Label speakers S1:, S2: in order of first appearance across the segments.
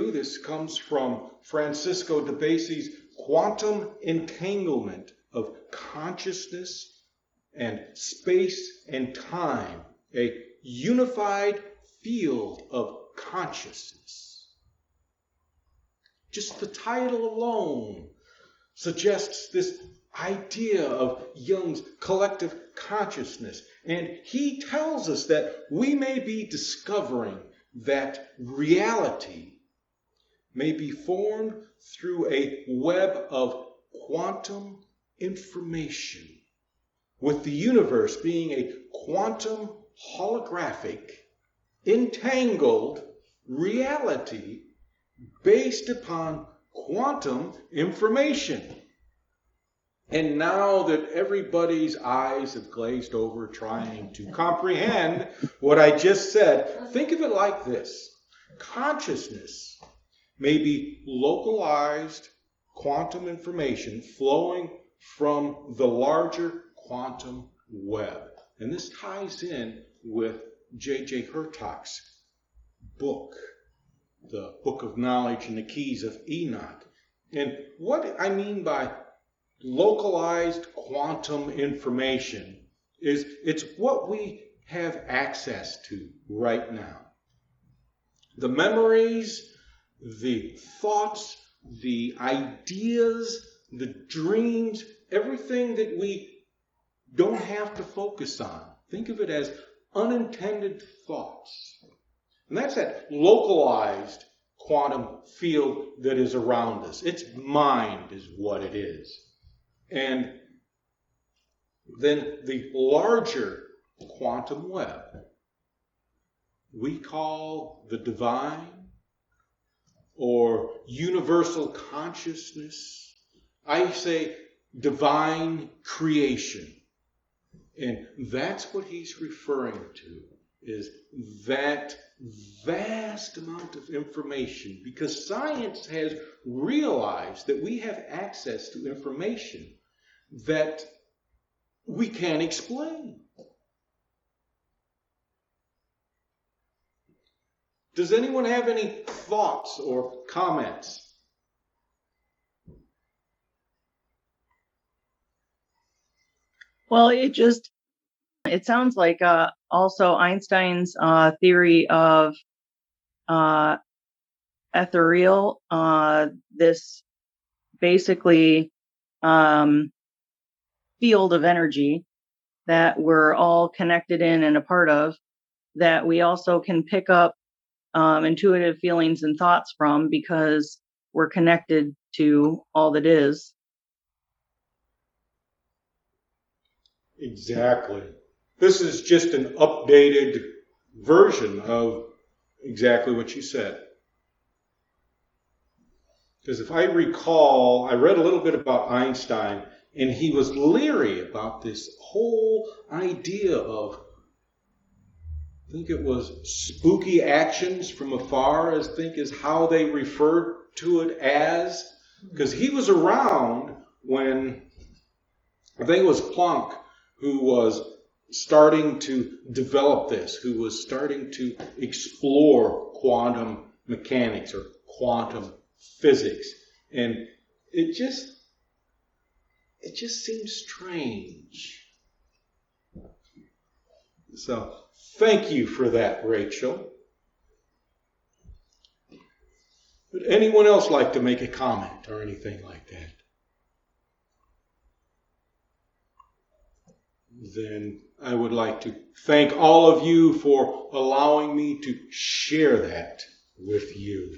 S1: This comes from Francisco de Basie's Quantum Entanglement of Consciousness and Space and Time, a unified field of consciousness. Just the title alone suggests this idea of Jung's collective consciousness. And he tells us that we may be discovering that reality may be formed through a web of quantum information, with the universe being a quantum holographic, entangled reality based upon quantum information. And now that everybody's eyes have glazed over trying to comprehend what I just said, think of it like this. Consciousness may be localized quantum information flowing from the larger quantum web. And this ties in with J.J. Hertog's book, the Book of Knowledge and the Keys of Enoch. And what I mean by localized quantum information is it's what we have access to right now. The memories, the thoughts, the ideas, the dreams, everything that we don't have to focus on. Think of it as unintended thoughts. And that's that localized quantum field that is around us. Its mind is what it is. And then the larger quantum web we call the divine or universal consciousness. I say divine creation. And that's what he's referring to, is that vast amount of information, because science has realized that we have access to information that we can't explain. Does anyone have any thoughts or comments?
S2: Well, it sounds like also Einstein's theory of ethereal, this basically field of energy that we're all connected in and a part of, that we also can pick up intuitive feelings and thoughts from, because we're connected to all that is.
S1: Exactly. This is just an updated version of exactly what you said. Because if I recall, I read a little bit about Einstein, and he was leery about this whole idea of, I think it was spooky actions from afar, as how they referred to it as. Because he was around when, I think it was Planck who was starting to develop this, who was starting to explore quantum mechanics or quantum physics. And it just seems strange. So thank you for that, Rachel. Would anyone else like to make a comment or anything like that? Then I would like to thank all of you for allowing me to share that with you.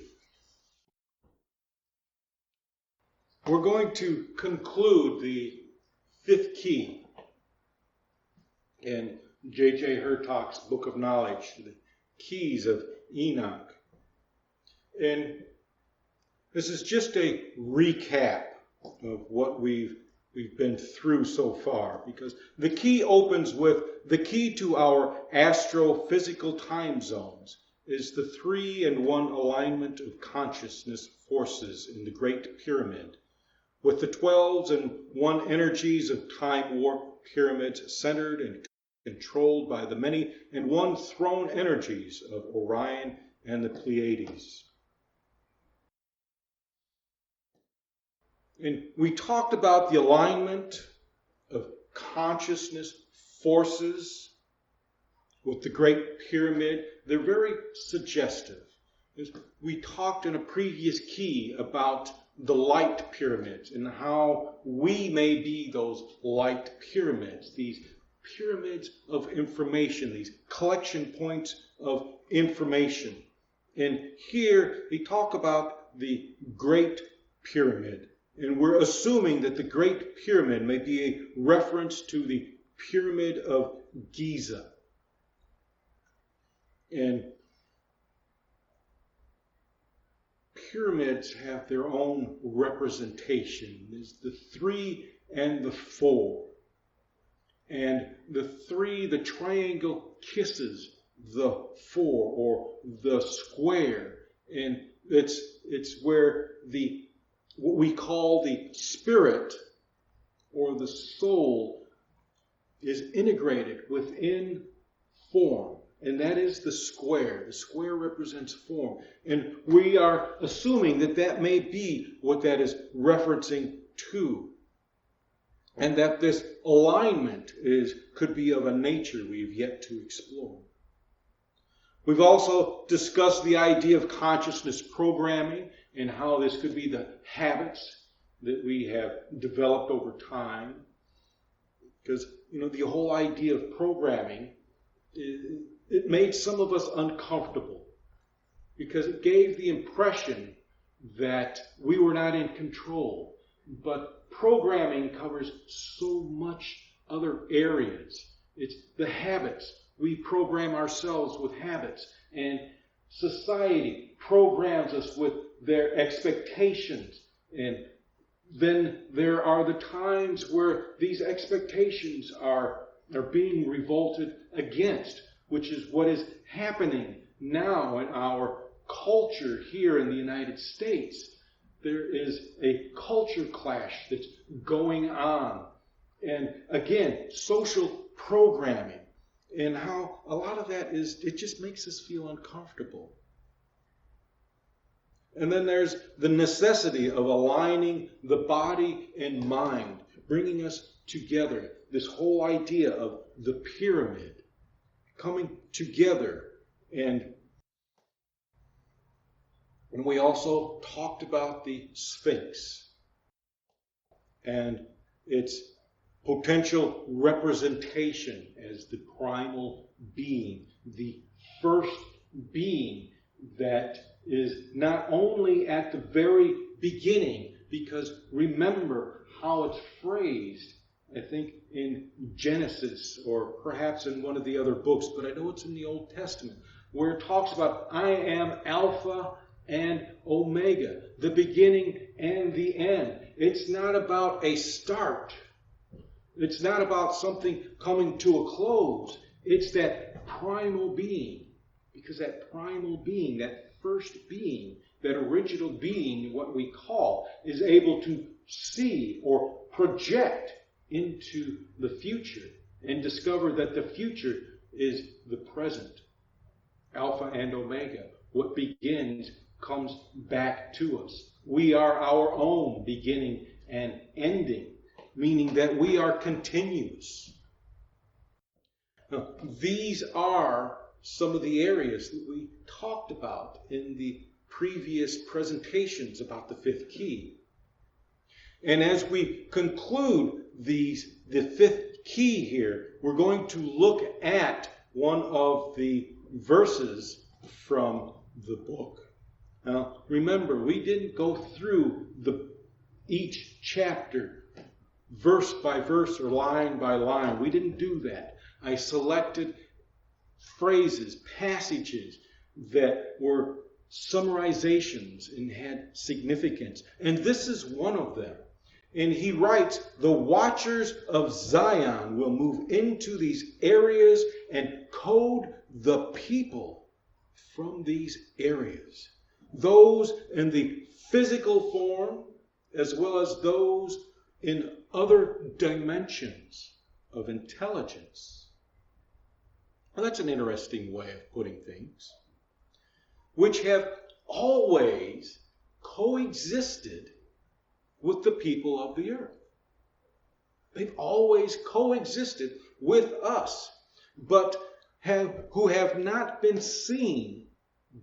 S1: We're going to conclude the fifth key in J.J. Hertog's Book of Knowledge, the Keys of Enoch. And this is just a recap of what we've been through so far, because the key opens with the key to our astrophysical time zones is the 3-in-1 alignment of consciousness forces in the Great Pyramid, with the 12s-in-1 energies of time warp pyramids centered and controlled by the many-in-1 throne energies of Orion and the Pleiades. And we talked about the alignment of consciousness forces with the Great Pyramid. They're very suggestive. We talked in a previous key about the light pyramids and how we may be those light pyramids, these pyramids of information, these collection points of information. And here we talk about the Great Pyramid. And we're assuming that the Great Pyramid may be a reference to the Pyramid of Giza. And pyramids have their own representation. There's the 3 and the 4. And the 3, the triangle kisses the 4 or the square. And it's where what we call the spirit or the soul is integrated within form. And that is the square. The square represents form. And we are assuming that that may be what that is referencing to. And that this alignment could be of a nature we've yet to explore. We've also discussed the idea of consciousness programming and how this could be the habits that we have developed over time. Because, the whole idea of programming, it made some of us uncomfortable because it gave the impression that we were not in control. But programming covers so much other areas. It's the habits. We program ourselves with habits, and society programs us with their expectations. And then there are the times where these expectations are being revolted against, which is what is happening now in our culture here in the United States. There is a culture clash that's going on. And again, social programming. And how a lot of that it just makes us feel uncomfortable. And then there's the necessity of aligning the body and mind, bringing us together. This whole idea of the pyramid coming together. And we also talked about the Sphinx and its potential representation as the primal being, the first being that is not only at the very beginning, because remember how it's phrased, I think in Genesis or perhaps in one of the other books, but I know it's in the Old Testament, where it talks about I am Alpha and Omega, the beginning and the end. It's not about a start. It's not about something coming to a close. It's that primal being. Because that primal being, that first being, that original being, what we call, is able to see or project into the future and discover that the future is the present. Alpha and Omega. What begins comes back to us. We are our own beginning and ending, meaning that we are continuous. Now, these are some of the areas that we talked about in the previous presentations about the fifth key. And as we conclude the fifth key here, we're going to look at one of the verses from the book. Now, remember, we didn't go through each chapter verse by verse or line by line. We didn't do that. I selected phrases, passages that were summarizations and had significance. And this is one of them. And he writes, the watchers of Zion will move into these areas and code the people from these areas. Those in the physical form as well as those in other dimensions of intelligence. Well, that's an interesting way of putting things. Which have always coexisted with the people of the earth. They've always coexisted with us, but who have not been seen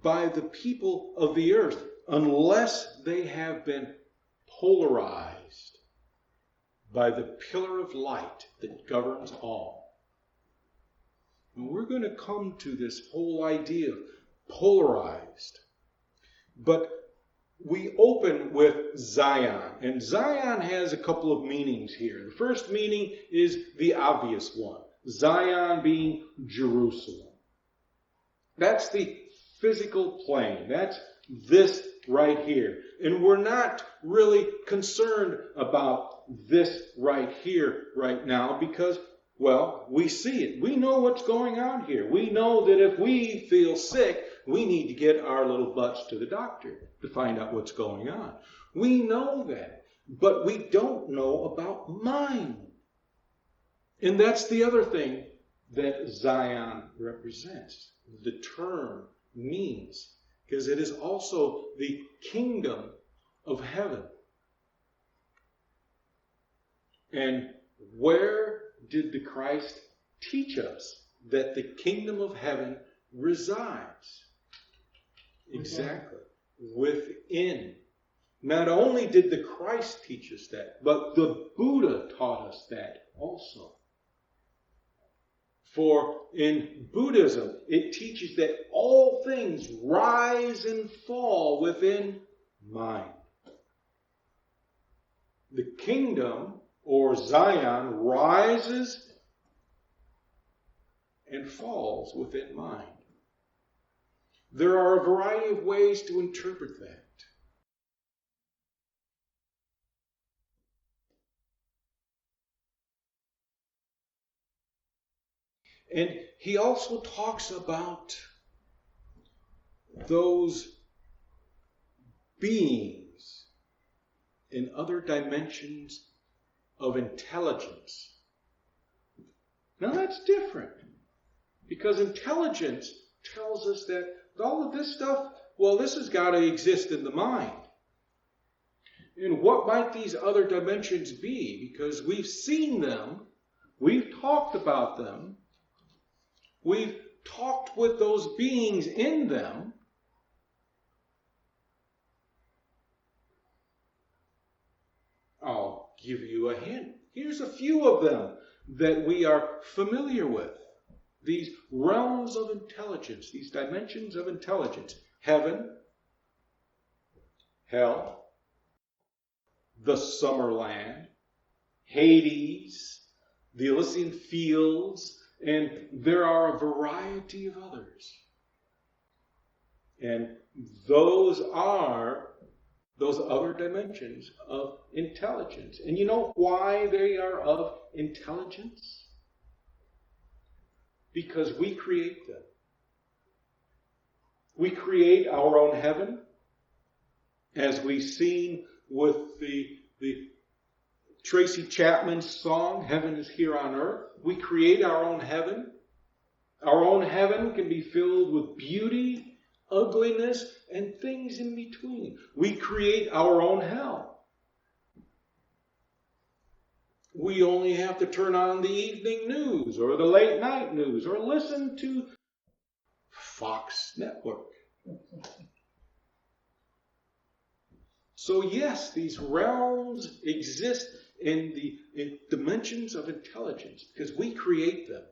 S1: by the people of the earth unless they have been polarized by the pillar of light that governs all. And we're going to come to this whole idea of polarized. But we open with Zion. And Zion has a couple of meanings here. The first meaning is the obvious one. Zion being Jerusalem. That's the physical plane. That's this right here. And we're not really concerned about this right here, right now, because, well, we see it. We know what's going on here. We know that if we feel sick, we need to get our little butts to the doctor to find out what's going on. We know that, but we don't know about mind. And that's the other thing that Zion represents. The term means, because it is also the kingdom of heaven. And where did the Christ teach us that the kingdom of heaven resides? Exactly. Within. Not only did the Christ teach us that, but the Buddha taught us that also. For in Buddhism, it teaches that all things rise and fall within mind. The kingdom, or Zion, rises and falls within mind. There are a variety of ways to interpret that. And he also talks about those beings in other dimensions of intelligence. Now that's different, because intelligence tells us that all of this stuff, well, this has got to exist in the mind. And what might these other dimensions be? Because we've seen them, we've talked about them, we've talked with those beings in them. I'll give you a hint. Here's a few of them that we are familiar with. These realms of intelligence, these dimensions of intelligence. Heaven, hell, the Summerland, Hades, the Elysian Fields, and there are a variety of others. And those are those other dimensions of intelligence. And you know why they are of intelligence? Because we create them. We create our own heaven, as we've seen with the Tracy Chapman's song, Heaven is Here on Earth. We create our own heaven. Our own heaven can be filled with beauty, ugliness, and things in between. We create our own hell. We only have to turn on the evening news or the late night news or listen to Fox Network. So yes, these realms exist in the dimensions of intelligence because we create them.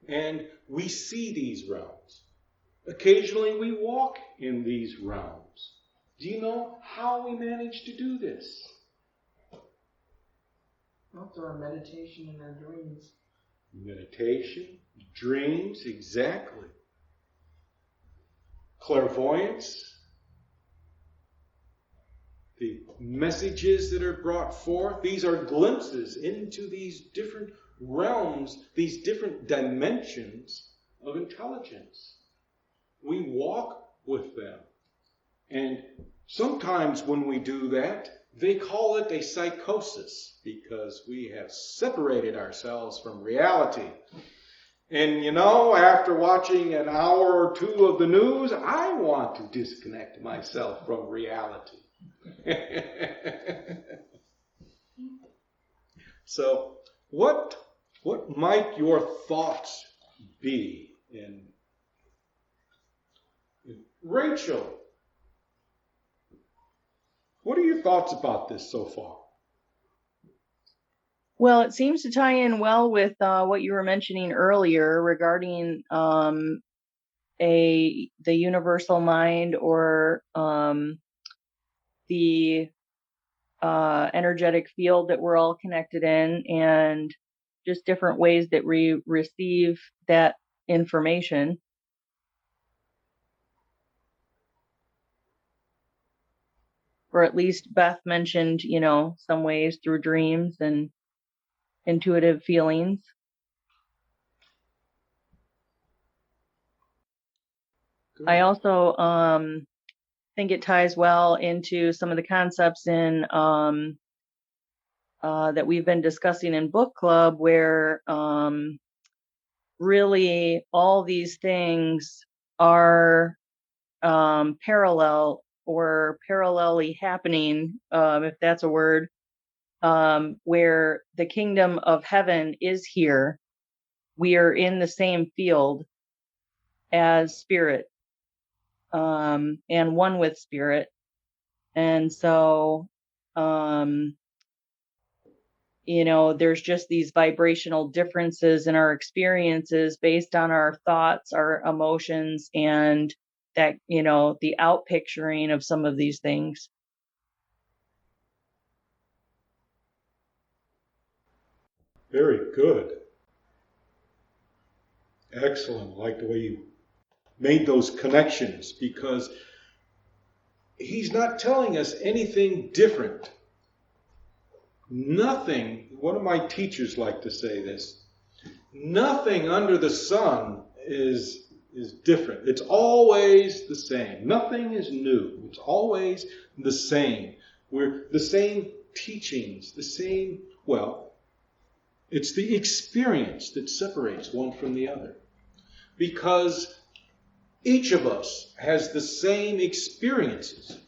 S1: And we see these realms. Occasionally we walk in these realms. Do you know how we manage to do this?
S3: Well, through our meditation and our dreams.
S1: Meditation, dreams, exactly. Clairvoyance, the messages that are brought forth, these are glimpses into these different realms, these different dimensions of intelligence. We walk with them. And sometimes when we do that, they call it a psychosis because we have separated ourselves from reality. And you know, after watching an hour or two of the news, I want to disconnect myself from reality. So, what might your thoughts be? And Rachel, what are your thoughts about this so far?
S2: Well, it seems to tie in well with what you were mentioning earlier regarding the universal mind, or the energetic field that we're all connected in, and just different ways that we receive that information. Or at least Beth mentioned, some ways through dreams and intuitive feelings.
S1: Good.
S2: I also think it ties well into some of the concepts in that we've been discussing in book club, where really all these things are parallel, or parallelly happening, if that's a word, where the kingdom of heaven is here. We are in the same field as spirit, and one with spirit. And so, there's just these vibrational differences in our experiences based on our thoughts, our emotions, and that, the outpicturing of some of these things.
S1: Very good. Excellent. I like the way you made those connections, because he's not telling us anything different. Nothing, one of my teachers liked to say this, nothing under the sun is different. It's always the same. Nothing is new. It's always the same. We're the same teachings, the same, well, it's the experience that separates one from the other. Because each of us has the same experiences.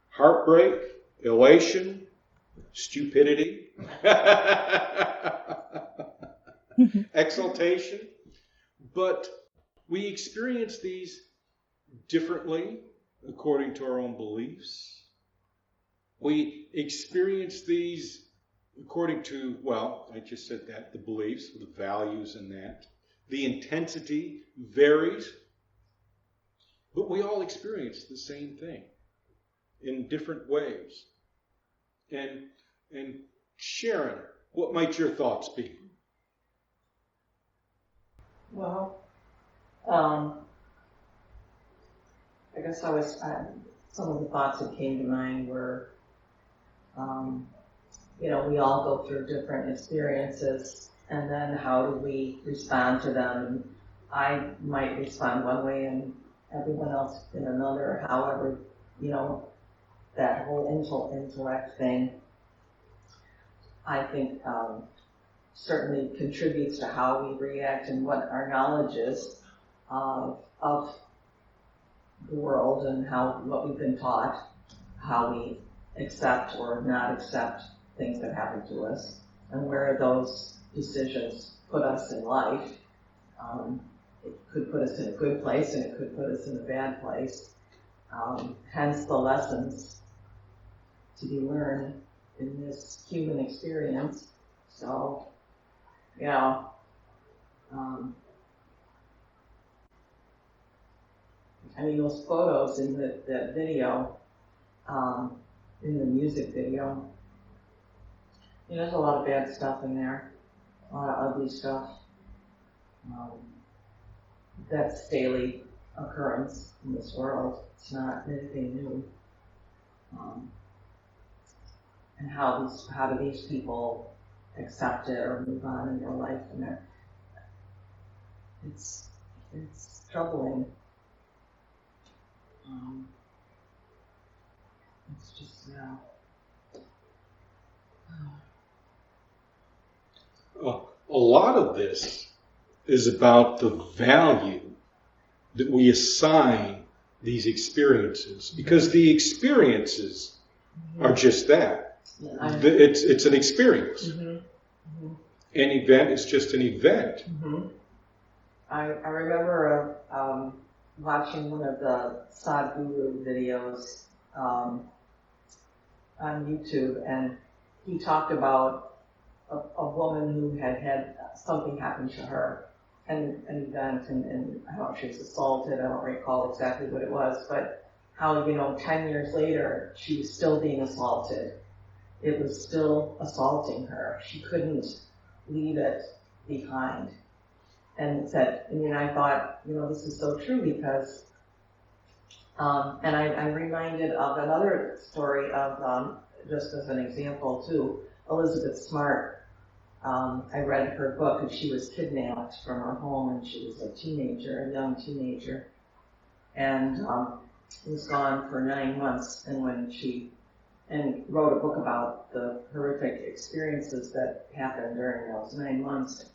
S1: Heartbreak, elation, stupidity, exaltation. But we experience these differently according to our own beliefs. We experience these according to, well, I just said that, the beliefs, the values in that. The intensity varies, but we all experience the same thing in different ways. And Sharon, what might your thoughts be?
S3: Well, I guess some of the thoughts that came to mind were, we all go through different experiences, and then how do we respond to them? And I might respond one way and everyone else in another. However, that whole intellect thing, I think, certainly contributes to how we react and what our knowledge is of the world, and what we've been taught, how we accept or not accept things that happen to us, and where those decisions put us in life. It could put us in a good place, and it could put us in a bad place. Hence the lessons to be learned in this human experience. So, those photos in that video, in the music video, there's a lot of bad stuff in there, a lot of ugly stuff. That's daily occurrence in this world. It's not anything new. And how do these people accept it or move on in their life? And it's troubling. It's just,
S1: A lot of this is about the value that we assign these experiences, because the experiences are just that. It's an experience. An event is just an event.
S3: I remember watching one of the Sadhguru videos on YouTube, and he talked about a woman who had something happen to her, an event, and I don't know if she was assaulted, I don't recall exactly what it was, but how, 10 years later, she was still being assaulted. It was still assaulting her. She couldn't leave it behind. And I thought, this is so true because, and I'm reminded of another story of, just as an example too, Elizabeth Smart. I read her book, and she was kidnapped from her home, and she was a young teenager, and was gone for 9 months. And wrote a book about the horrific experiences that happened during those 9 months.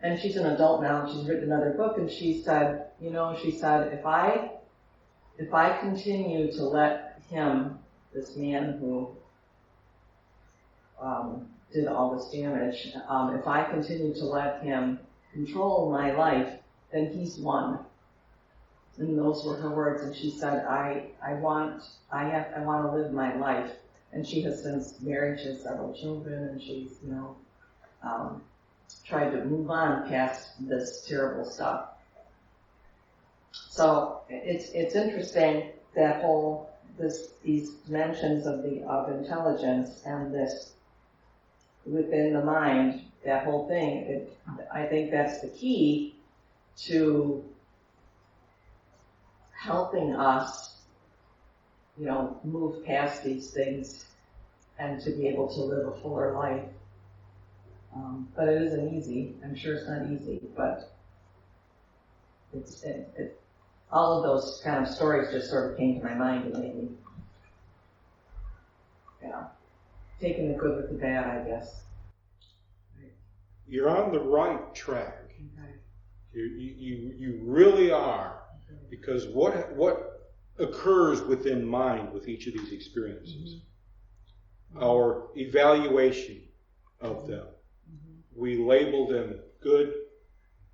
S3: And she's an adult now, and she's written another book, and she said, if I continue to let him, this man who did all this damage, if I continue to let him control my life, then he's won. And those were her words. And she said, I want to live my life. And she has since married, she has several children, and she's, tried to move on past this terrible stuff. So it's interesting that these dimensions of intelligence and this within the mind, that whole thing. I think that's the key to helping us, move past these things and to be able to live a fuller life. But it isn't easy. I'm sure it's not easy, but all of those kind of stories just sort of came to my mind and made me, taking the good with the bad, I guess.
S1: You're on the right track.
S3: Okay.
S1: You really are, because what occurs within mind with each of these experiences, our evaluation of them. We label them good,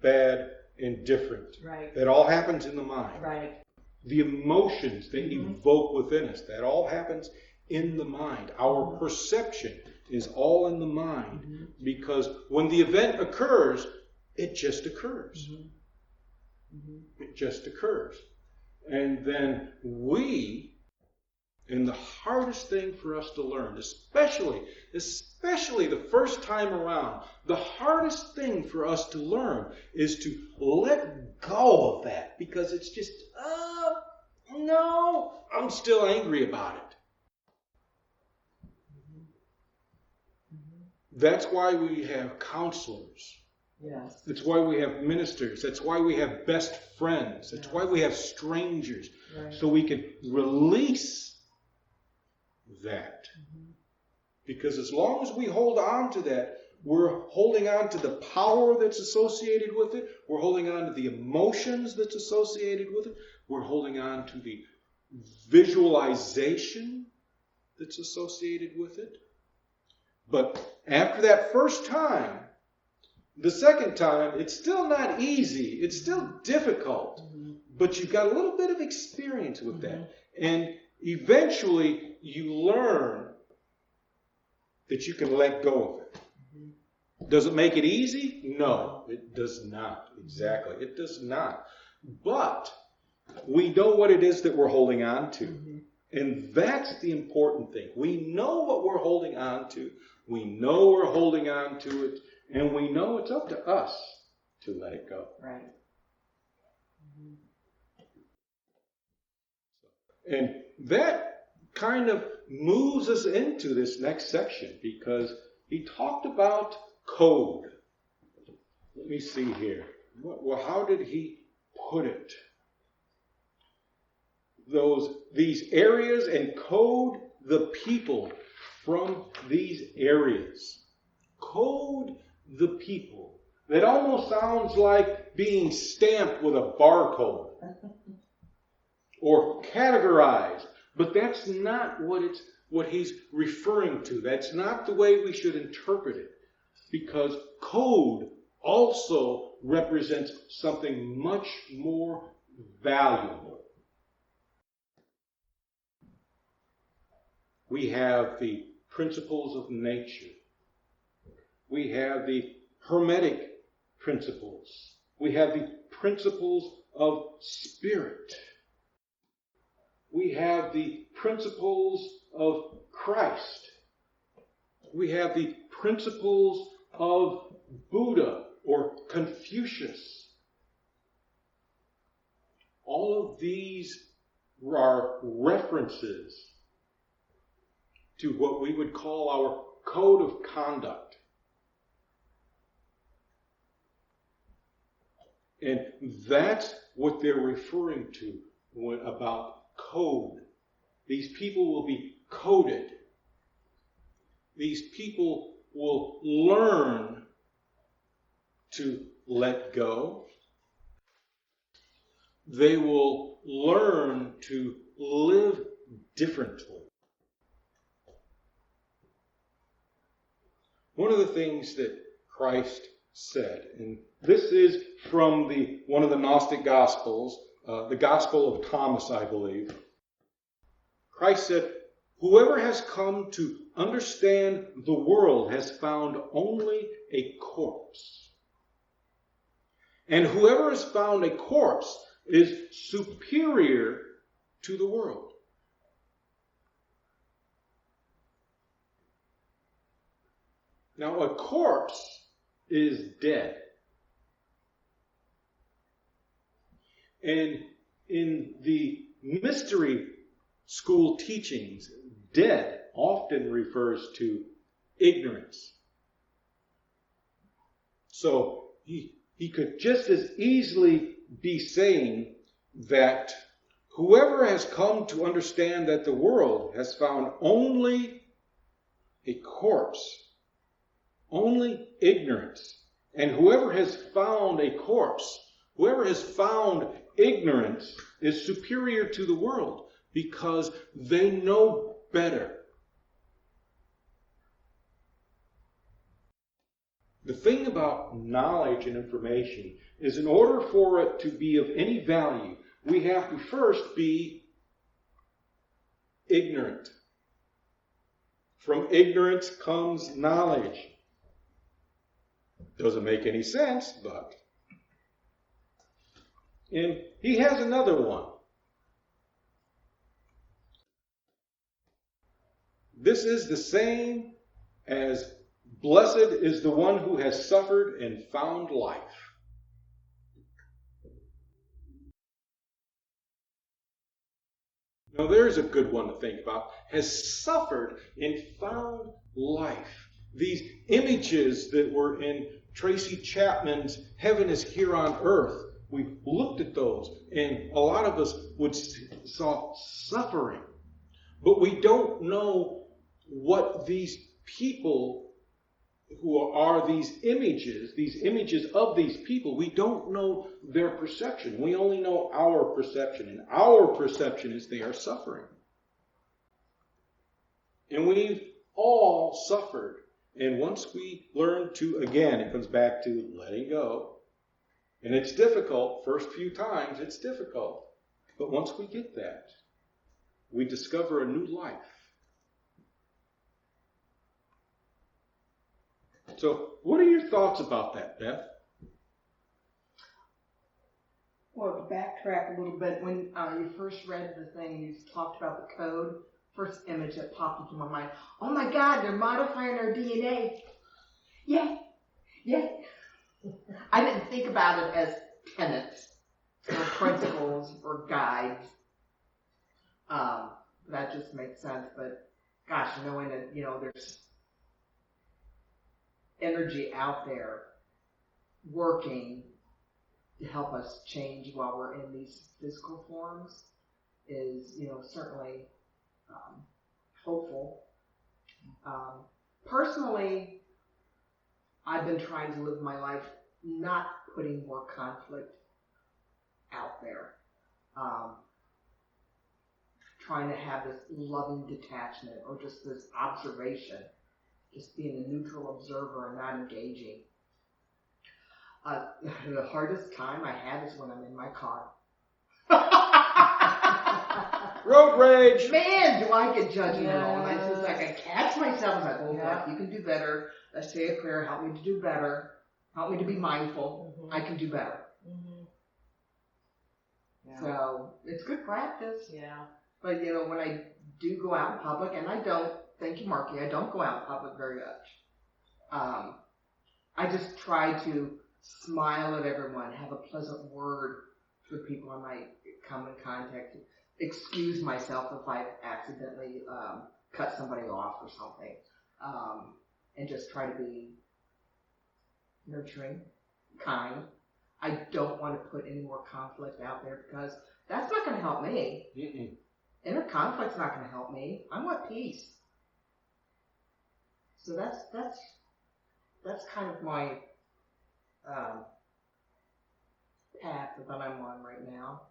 S1: bad, indifferent.
S3: Right.
S1: That all happens in the mind.
S3: Right.
S1: The emotions they evoke within us, that all happens in the mind. Our perception is all in the mind, because when the event occurs, it just occurs. It just occurs. And then and the hardest thing for us to learn, especially the first time around, the hardest thing for us to learn is to let go of that, because it's just, no, I'm still angry about it. That's why we have counselors.
S3: Yes.
S1: That's why we have ministers. That's why we have best friends. That's why we have strangers.
S3: Right.
S1: So we can release that. Because as long as we hold on to that, we're holding on to the power that's associated with it. We're holding on to the emotions that's associated with it. We're holding on to the visualization that's associated with it. But after that first time, the second time, it's still not easy. It's still difficult. But you've got a little bit of experience with that. And eventually, you learn that you can let go of it. Does it make it easy? No, it does not. Exactly. It does not. But we know what it is that we're holding on to. And that's the important thing. We know what we're holding on to. We know we're holding on to it. And we know it's up to us to let it go.
S3: Right.
S1: And that kind of moves us into this next section, because he talked about code. Let me see here. Well, how did he put it? These areas, and code the people from these areas. Code the people. That almost sounds like being stamped with a barcode or categorized. But that's not what he's referring to. That's not the way we should interpret it. Because code also represents something much more valuable. We have the principles of nature. We have the Hermetic principles. We have the principles of spirit. We have the principles of Christ. We have the principles of Buddha or Confucius. All of these are references to what we would call our code of conduct. And that's what they're referring to about code. These people will be coded. These people will learn to let go. They will learn to live differently. One of the things that Christ said, and this is from one of the Gnostic Gospels, the Gospel of Thomas, I believe. Christ said, "Whoever has come to understand the world has found only a corpse. And whoever has found a corpse is superior to the world." Now, a corpse is dead. And in the mystery school teachings, dead often refers to ignorance. So he could just as easily be saying that whoever has come to understand that the world has found only a corpse, only ignorance. And whoever has found a corpse, whoever has found ignorance is superior to the world because they know better. The thing about knowledge and information is in order for it to be of any value, we have to first be ignorant. From ignorance comes knowledge. Doesn't make any sense, but. And he has another one. This is the same as blessed is the one who has suffered and found life. Now there's a good one to think about. Has suffered and found life. These images that were in Tracy Chapman's Heaven is Here on Earth, we looked at those, and a lot of us saw suffering. But we don't know what these people who are these images of these people, we don't know their perception. We only know our perception, and our perception is they are suffering. And we've all suffered. And once we learn to, again, it comes back to letting go. And it's difficult. First few times, it's difficult. But once we get that, we discover a new life. So, what are your thoughts about that, Beth?
S4: Well, to backtrack a little bit, when you first read the thing, you talked about the code. First image that popped into my mind, oh my God, they're modifying our DNA. Yay! I didn't think about it as tenets or principles or guides. That just makes sense, but gosh, knowing that, there's energy out there working to help us change while we're in these physical forms is, certainly hopeful. Personally, I've been trying to live my life not putting more conflict out there. Trying to have this loving detachment or just this observation, just being a neutral observer and not engaging. The hardest time I have is when I'm in my car.
S1: Road rage!
S4: Man, do I get judgmental. And I just like, I catch myself. I'm like, oh, God, you can do better. Let's say a prayer. Help me to do better. Help me to be mindful. Mm-hmm. I can do better. Mm-hmm. Yeah. So it's good practice. Yeah. But, when I do go out in public, and I don't, thank you, Marky, I don't go out in public very much. I just try to smile at everyone, have a pleasant word for people I might come in contact with, excuse myself if I've accidentally cut somebody off or something, and just try to be nurturing, kind. I don't want to put any more conflict out there because that's not going to help me. Mm-mm. Inner conflict's not going to help me. I want peace. So that's kind of my path that I'm on right now.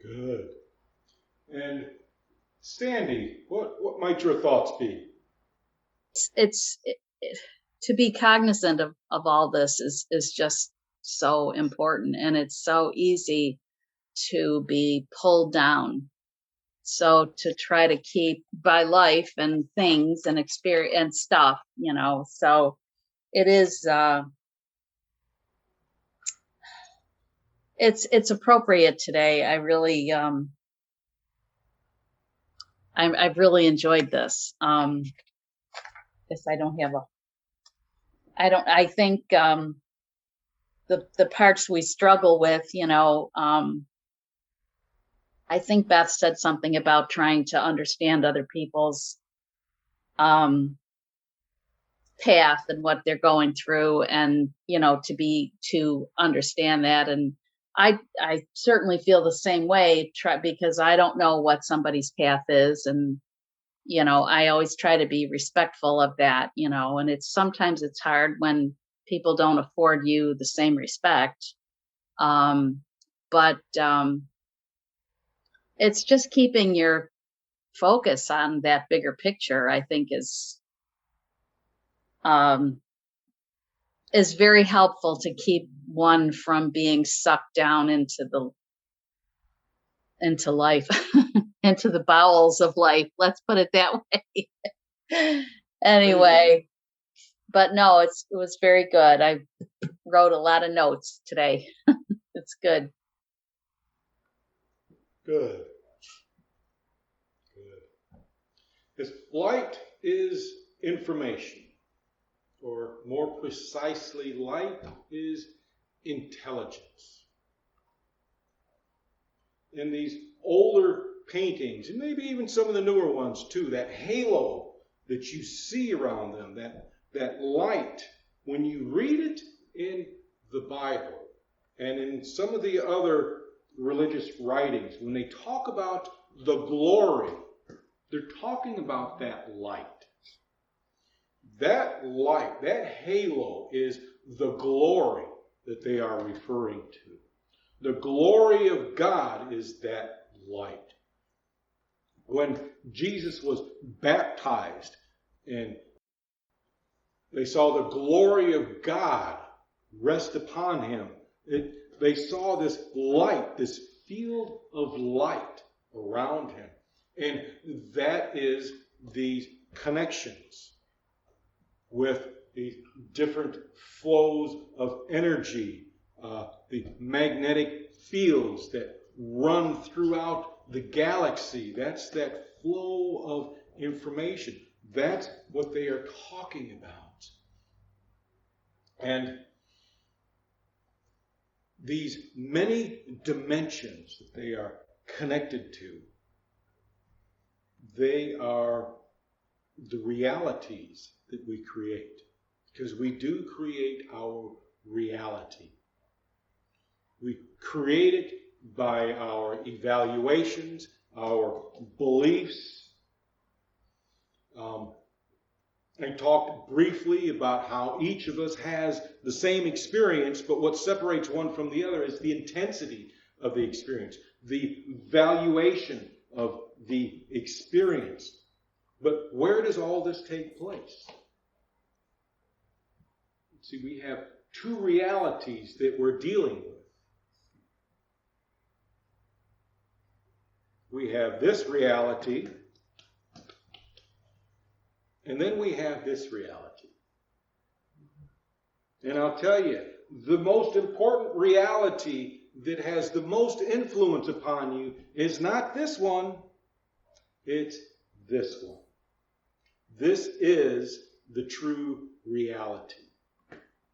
S1: Good. And Sandy, what might your thoughts be?
S5: It's to be cognizant of all this is just so important, and it's so easy to be pulled down. So to try to keep by life and things and experience and stuff, so it is, it's appropriate today. I really, I've really enjoyed this. Guess I don't have I think, the parts we struggle with, I think Beth said something about trying to understand other people's path and what they're going through, and to understand that. And I certainly feel the same way, because I don't know what somebody's path is, and I always try to be respectful of that, and sometimes it's hard when people don't afford you the same respect. But it's just keeping your focus on that bigger picture, I think, is very helpful to keep one from being sucked down into life, into the bowels of life. Let's put it that way. Anyway, but no, it was very good. I wrote a lot of notes today. It's good.
S1: Good. If light is information, or more precisely, light is intelligence. In these older paintings, and maybe even some of the newer ones too, that halo that you see around them, that light, when you read it in the Bible and in some of the other religious writings, when they talk about the glory, they're talking about that light. That light, that halo, is the glory that they are referring to. The glory of God is that light. When Jesus was baptized and they saw the glory of God rest upon him, they saw this light, this field of light around him. And that is these connections with the different flows of energy, the magnetic fields that run throughout the galaxy. That's that flow of information. That's what they are talking about. And these many dimensions that they are connected to, they are the realities that we create, because we do create our reality. We create it by our evaluations, our beliefs, I talked briefly about how each of us has the same experience, but what separates one from the other is the intensity of the experience, the valuation of the experience. But where does all this take place? See, we have two realities that we're dealing with. We have this reality, and then we have this reality. And I'll tell you, the most important reality that has the most influence upon you is not this one, it's this one. This is the true reality,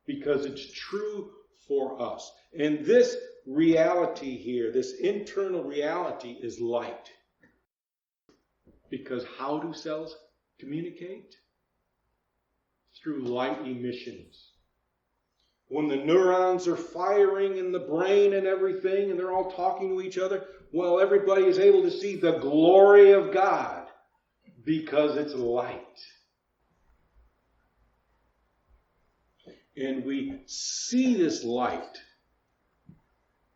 S1: because it's true for us. And this reality here, this internal reality, is light. Because how do cells communicate? Through light emissions. When the neurons are firing in the brain and everything, and they're all talking to each other, well, everybody is able to see the glory of God because it's light. And we see this light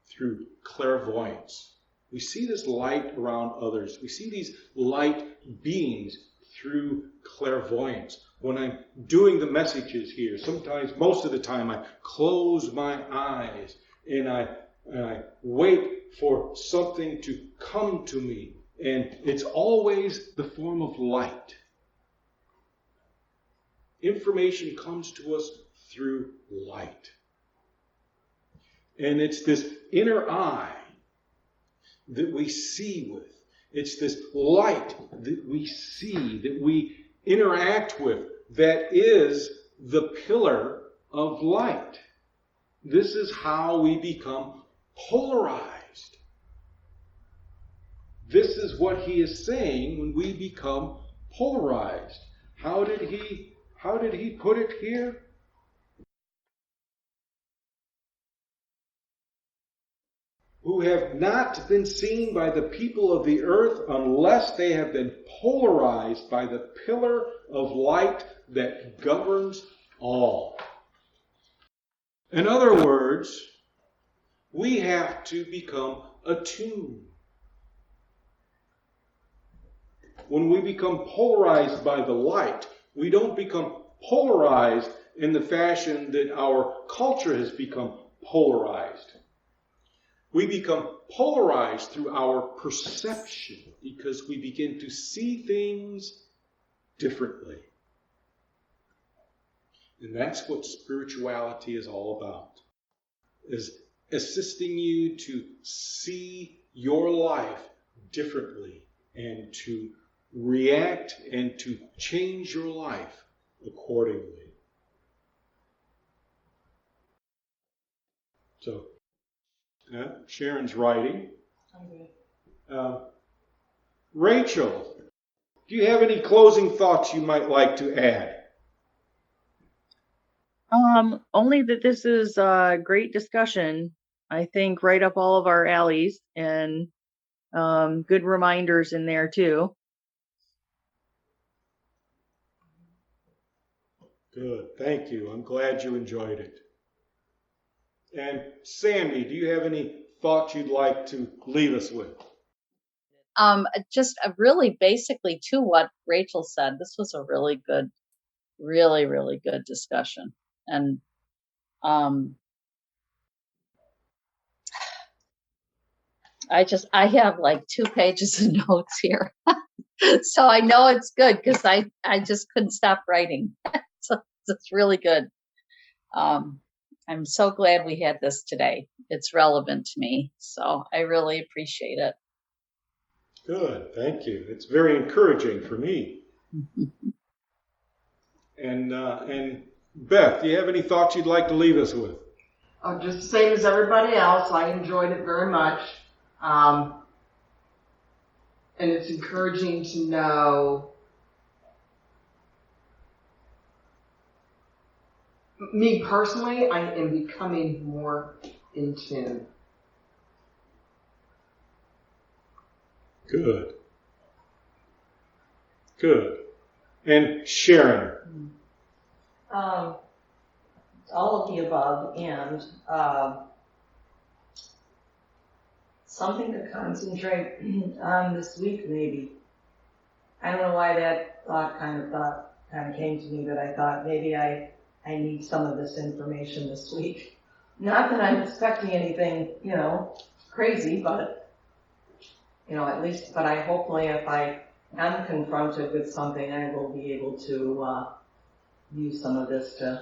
S1: through clairvoyance. We see this light around others. We see these light beings through clairvoyance. When I'm doing the messages here, sometimes, most of the time, I close my eyes and I wait for something to come to me. And it's always the form of light. Information comes to us through light. And it's this inner eye that we see with. It's this light that we see, that we interact with, that is the pillar of light. This is how we become polarized. This is what he is saying when we become polarized. How did he put it here? Who have not been seen by the people of the earth unless they have been polarized by the pillar of light that governs all. In other words, we have to become attuned. When we become polarized by the light, we don't become polarized in the fashion that our culture has become polarized. We become polarized through our perception because we begin to see things differently. And that's what spirituality is all about, is assisting you to see your life differently and to react and to change your life accordingly. So, Sharon's writing. Rachel, do you have any closing thoughts you might like to add?
S2: Only that this is a great discussion. I think right up all of our alleys, and good reminders in there too.
S1: Good, thank you. I'm glad you enjoyed it. And Sandy, do you have any thoughts you'd like to leave us with?
S5: Just really basically to what Rachel said, this was a really good, really, really good discussion. And I have like 2 pages of notes here. So I know it's good because I just couldn't stop writing. So it's really good. I'm so glad we had this today. It's relevant to me. So I really appreciate it.
S1: Good, thank you. It's very encouraging for me. And Beth, do you have any thoughts you'd like to leave us with?
S4: Just the same as everybody else. I enjoyed it very much. And it's encouraging to know, me personally, I am becoming more in tune.
S1: Good. Good. and sharing.
S3: All of the above, and something to concentrate on this week, maybe. I don't know why that thought kind of came to me, but I thought maybe I need some of this information this week. Not that I'm expecting anything, crazy, but, at least, but I hopefully if I am confronted with something, I will be able to use some of this to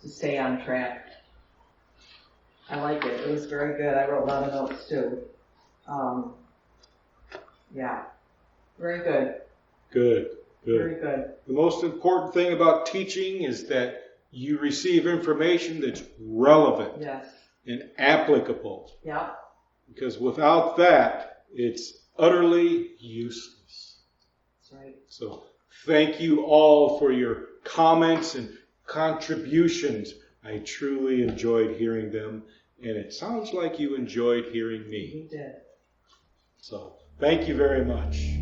S3: stay on track. I like it. It was very good. I wrote a lot of notes too. Yeah, very good.
S1: Good.
S3: Very good.
S1: The most important thing about teaching is that you receive information that's relevant
S3: Yes.
S1: and applicable.
S3: Yeah.
S1: Because without that, it's utterly useless.
S3: That's right.
S1: So thank you all for your comments and contributions. I truly enjoyed hearing them, and it sounds like you enjoyed hearing me.
S3: We did.
S1: So thank you very much.